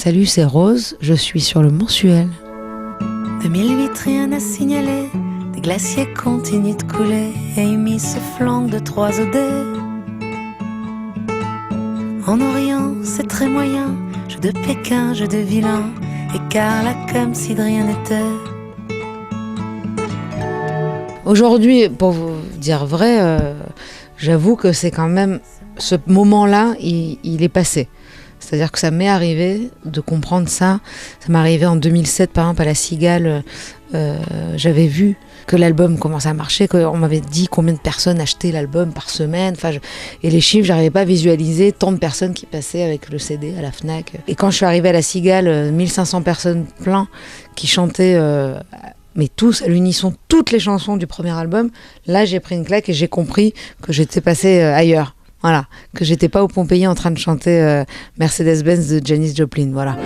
Salut, c'est Rose, je suis sur le mensuel. 2008, rien à signaler. Des glaciers continuent de couler et Amy se flanque de 3 OD. En Orient, c'est très moyen. Jeu de Pékin, jeu de vilain. Écart là comme si de rien n'était. Aujourd'hui, pour vous dire vrai, j'avoue que c'est quand même... Ce moment-là, il est passé. C'est-à-dire que ça m'est arrivé de comprendre ça. Ça m'est arrivé en 2007, par exemple, à La Cigale. J'avais vu que l'album commençait à marcher, qu'on m'avait dit combien de personnes achetaient l'album par semaine. Et les chiffres, j'arrivais pas à visualiser tant de personnes qui passaient avec le CD à la Fnac. Et quand je suis arrivée à La Cigale, 1500 personnes plein qui chantaient... mais tous, à l'unisson, toutes les chansons du premier album, là j'ai pris une claque et j'ai compris que j'étais passée ailleurs. Voilà, que j'étais pas au Pompéi en train de chanter Mercedes-Benz de Janis Joplin, voilà.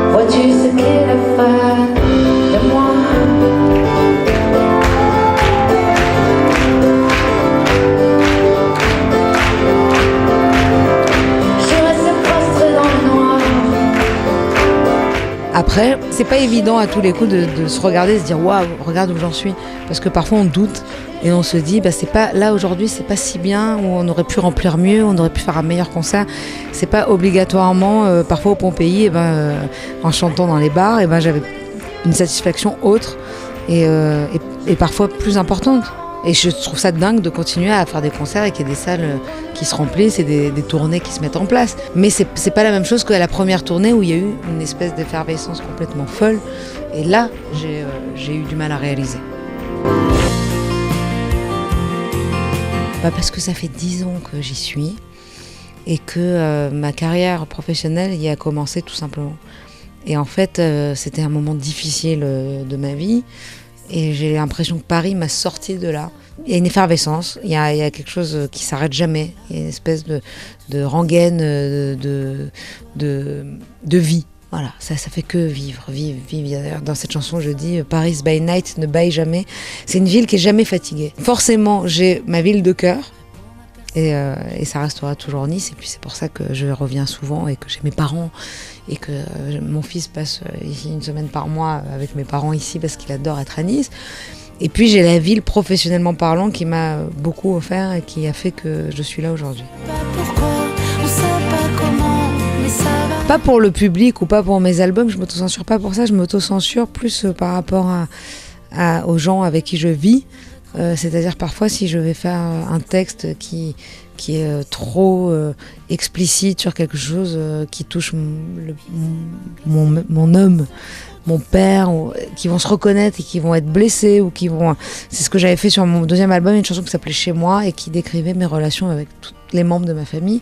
Vois-tu ce qu'est la fin de moi? Je reste prostrée dans le noir. Après, c'est pas évident à tous les coups de se regarder et se dire waouh, regarde où j'en suis. Parce que parfois on doute et on se dit c'est pas là aujourd'hui, c'est pas si bien, ou on aurait pu remplir mieux, on aurait pu faire un meilleur concert. C'est pas obligatoirement parfois au Pompéi, en chantant dans les bars, j'avais une satisfaction autre et parfois plus importante. Et je trouve ça dingue de continuer à faire des concerts et qu'il y ait des salles qui se remplissent et des tournées qui se mettent en place. Mais c'est pas la même chose qu'à la première tournée où il y a eu une espèce d'effervescence complètement folle. Et là, j'ai eu du mal à réaliser. Parce que ça fait 10 ans que j'y suis et que ma carrière professionnelle y a commencé tout simplement. Et en fait, c'était un moment difficile de ma vie. Et j'ai l'impression que Paris m'a sorti de là. Il y a une effervescence, il y a quelque chose qui s'arrête jamais. Il y a une espèce de rengaine, de vie. Voilà, ça fait que vivre. D'ailleurs, dans cette chanson, je dis « Paris by night ne baille jamais ». C'est une ville qui est jamais fatiguée. Forcément, j'ai ma ville de cœur. Et ça restera toujours Nice. Et puis c'est pour ça que je reviens souvent et que j'ai mes parents. Et que mon fils passe ici une semaine par mois avec mes parents ici parce qu'il adore être à Nice. Et puis j'ai la ville professionnellement parlant qui m'a beaucoup offert et qui a fait que je suis là aujourd'hui. Pourquoi, on sait pas comment, mais ça va. Pas pour le public ou pas pour mes albums, je m'autocensure pas pour ça, je m'autocensure plus par rapport aux gens avec qui je vis. C'est-à-dire parfois si je vais faire un texte qui est trop explicite sur quelque chose qui touche mon homme, mon père, qui vont se reconnaître et qui vont être blessés ou qui vont... C'est ce que j'avais fait sur mon deuxième album, une chanson qui s'appelait Chez moi et qui décrivait mes relations avec tous les membres de ma famille.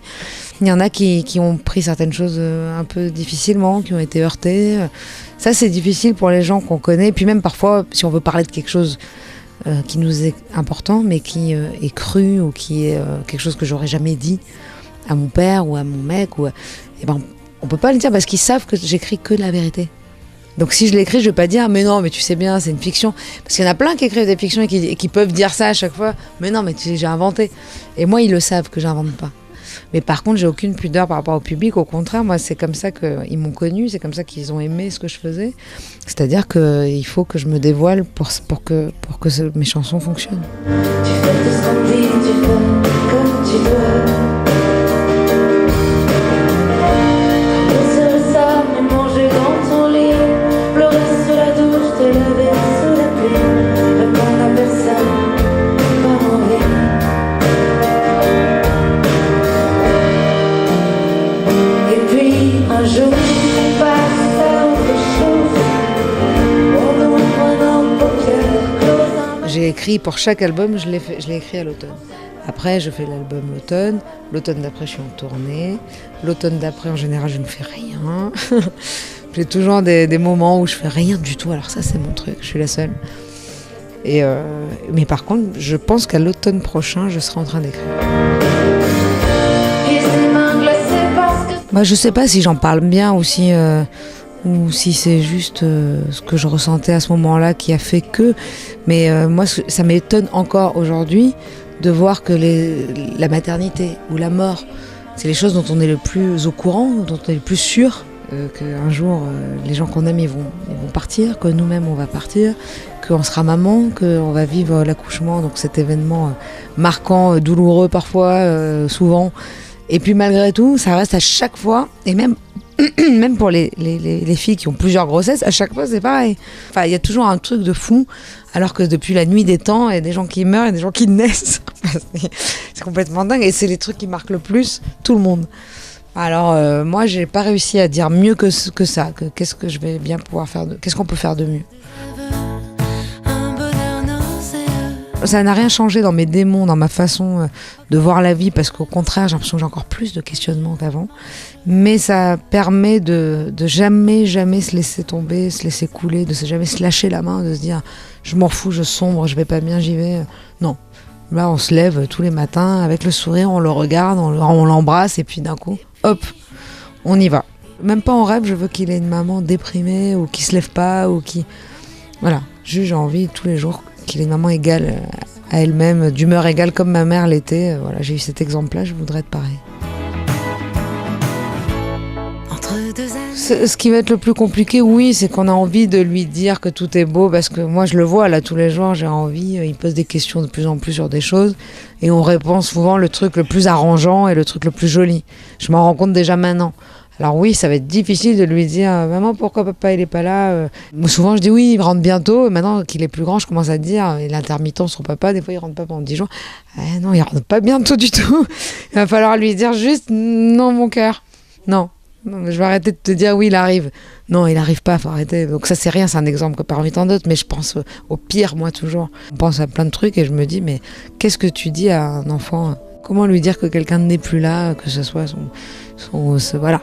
Il y en a qui ont pris certaines choses un peu difficilement, qui ont été heurtés. Ça c'est difficile pour les gens qu'on connaît. Et puis même parfois, si on veut parler de quelque chose qui nous est important, mais qui est cru ou qui est quelque chose que j'aurais jamais dit à mon père ou à mon mec, on peut pas le dire parce qu'ils savent que j'écris que de la vérité. Donc si je l'écris, je vais pas dire mais non, mais tu sais bien, c'est une fiction, parce qu'il y en a plein qui écrivent des fictions et qui peuvent dire ça à chaque fois. Mais non, mais j'ai inventé. Et moi, ils le savent que j'invente pas. Mais par contre, j'ai aucune pudeur par rapport au public. Au contraire, moi, c'est comme ça qu'ils m'ont connue, c'est comme ça qu'ils ont aimé ce que je faisais. C'est-à-dire qu'il faut que je me dévoile pour que mes chansons fonctionnent. Tu fais tout ce qu'on dit, tu fais comme tu veux. Et sur le sable, manger dans ton lit, pleurer sous la douche, te laver sous la pluie, répondre à personne, pas envie. Et puis un jour, on passe à autre chose. On ouvre nos paupières closes. J'ai écrit pour chaque album, je l'ai écrit à l'automne. Après, je fais l'album l'automne. L'automne d'après, je suis en tournée. L'automne d'après, en général, je ne fais rien. J'ai toujours des moments où je fais rien du tout. Alors ça, c'est mon truc. Je suis la seule. Mais par contre, je pense qu'à l'automne prochain, je serai en train d'écrire. Je sais pas si j'en parle bien ou si c'est juste ce que je ressentais à ce moment-là qui a fait que. Mais moi, ça m'étonne encore aujourd'hui de voir que la maternité ou la mort, c'est les choses dont on est le plus au courant, dont on est le plus sûr. qu'un jour, les gens qu'on aime, ils vont partir, que nous-mêmes, on va partir, qu'on sera maman, qu'on va vivre l'accouchement, donc cet événement marquant, douloureux parfois, souvent. Et puis malgré tout, ça reste à chaque fois, et même pour les filles qui ont plusieurs grossesses, à chaque fois c'est pareil. Enfin, il y a toujours un truc de fou, alors que depuis la nuit des temps, il y a des gens qui meurent, il y a des gens qui naissent. C'est complètement dingue, et c'est les trucs qui marquent le plus tout le monde. Alors moi, j'ai pas réussi à dire mieux que ça, que qu'est-ce que je vais bien pouvoir faire, qu'est-ce qu'on peut faire de mieux. Ça n'a rien changé dans mes démons, dans ma façon de voir la vie, parce qu'au contraire, j'ai l'impression que j'ai encore plus de questionnements qu'avant. Mais ça permet de jamais se laisser tomber, se laisser couler, de jamais se lâcher la main, de se dire je m'en fous, je sombre, je vais pas bien, j'y vais. Non. Là, on se lève tous les matins avec le sourire, on le regarde, on l'embrasse, et puis d'un coup, hop, on y va. Même pas en rêve, je veux qu'il ait une maman déprimée, ou qui se lève pas, ou qui... Voilà, juste j'ai envie tous les jours qu'il ait une maman égale à elle-même, d'humeur égale comme ma mère l'était. Voilà, j'ai eu cet exemple-là, je voudrais être pareil. Ce qui va être le plus compliqué, oui, c'est qu'on a envie de lui dire que tout est beau, parce que moi je le vois là tous les jours, j'ai envie, il pose des questions de plus en plus sur des choses, et on répond souvent le truc le plus arrangeant et le truc le plus joli. Je m'en rends compte déjà maintenant. Alors oui, ça va être difficile de lui dire « Maman, pourquoi papa il est pas là ?» Souvent je dis « Oui, il rentre bientôt ». Maintenant qu'il est plus grand, je commence à dire « L'intermittent sur papa, des fois il rentre pas pendant 10 jours. » Non, il rentre pas bientôt du tout. Il va falloir lui dire juste « Non, mon cœur, non. Je vais arrêter de te dire oui, il arrive. » Non, il arrive pas, faut arrêter. Donc ça c'est rien, c'est un exemple que parmi tant d'autres, mais je pense au pire, moi toujours. On pense à plein de trucs et je me dis mais qu'est-ce que tu dis à un enfant ? Comment lui dire que quelqu'un n'est plus là, que ce soit son voilà.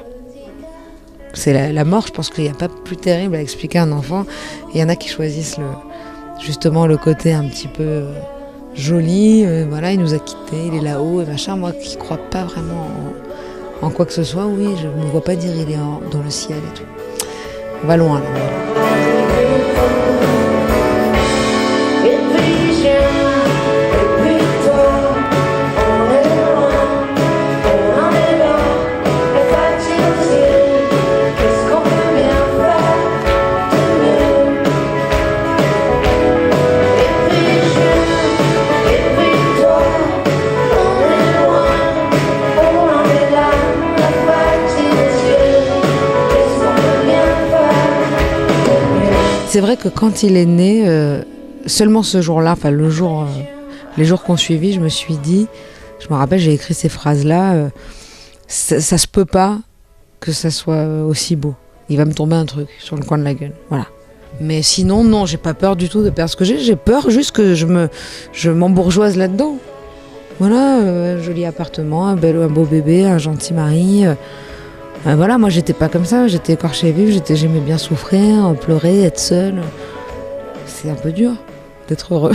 C'est la mort, je pense qu'il n'y a pas plus terrible à expliquer à un enfant. Il y en a qui choisissent justement le côté un petit peu joli, voilà, il nous a quittés, il est là-haut et machin. Moi qui crois pas vraiment en quoi que ce soit, oui, je ne me vois pas dire il est dans le ciel et tout. On va loin là. C'est vrai que quand il est né, seulement ce jour-là, enfin les jours qu'on suivit, je me suis dit, je me rappelle, j'ai écrit ces phrases-là, ça se peut pas que ça soit aussi beau. Il va me tomber un truc sur le coin de la gueule, voilà. Mais sinon, non, j'ai pas peur du tout de perdre ce que j'ai peur juste que je m'embourgeoise là-dedans. Voilà, un joli appartement, un beau bébé, un gentil mari. Voilà, moi j'étais pas comme ça, j'étais écorchée vive, j'aimais bien souffrir, pleurer, être seule. C'est un peu dur d'être heureux.